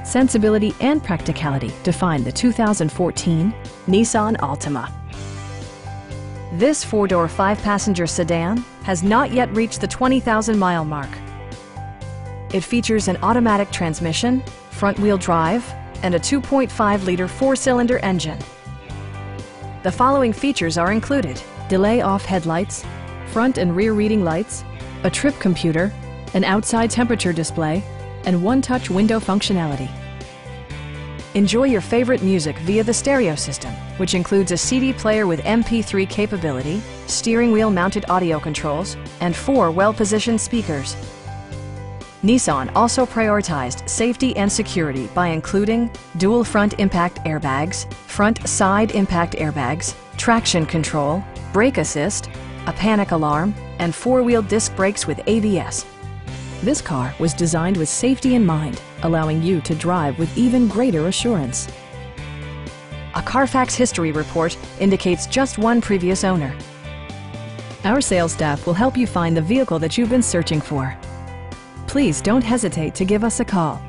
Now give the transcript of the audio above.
sensibility and practicality define the 2014 Nissan Altima. This four-door, five-passenger sedan has not yet reached the 20,000-mile mark. It features an automatic transmission, front-wheel drive, and a 2.5-liter four-cylinder engine. The following features are included: delay-off headlights, front and rear reading lights, a trip computer, an outside temperature display, and one-touch window functionality. Enjoy your favorite music via the stereo system, which includes a CD player with MP3 capability, steering wheel mounted audio controls, and 4 well-positioned speakers. Nissan also prioritized safety and security by including dual front impact airbags, front side impact airbags, traction control, brake assist, a panic alarm, and 4-wheel disc brakes with ABS. This car was designed with safety in mind, allowing you to drive with even greater assurance. A Carfax history report indicates just one previous owner. Our sales staff will help you find the vehicle that you've been searching for. Please don't hesitate to give us a call.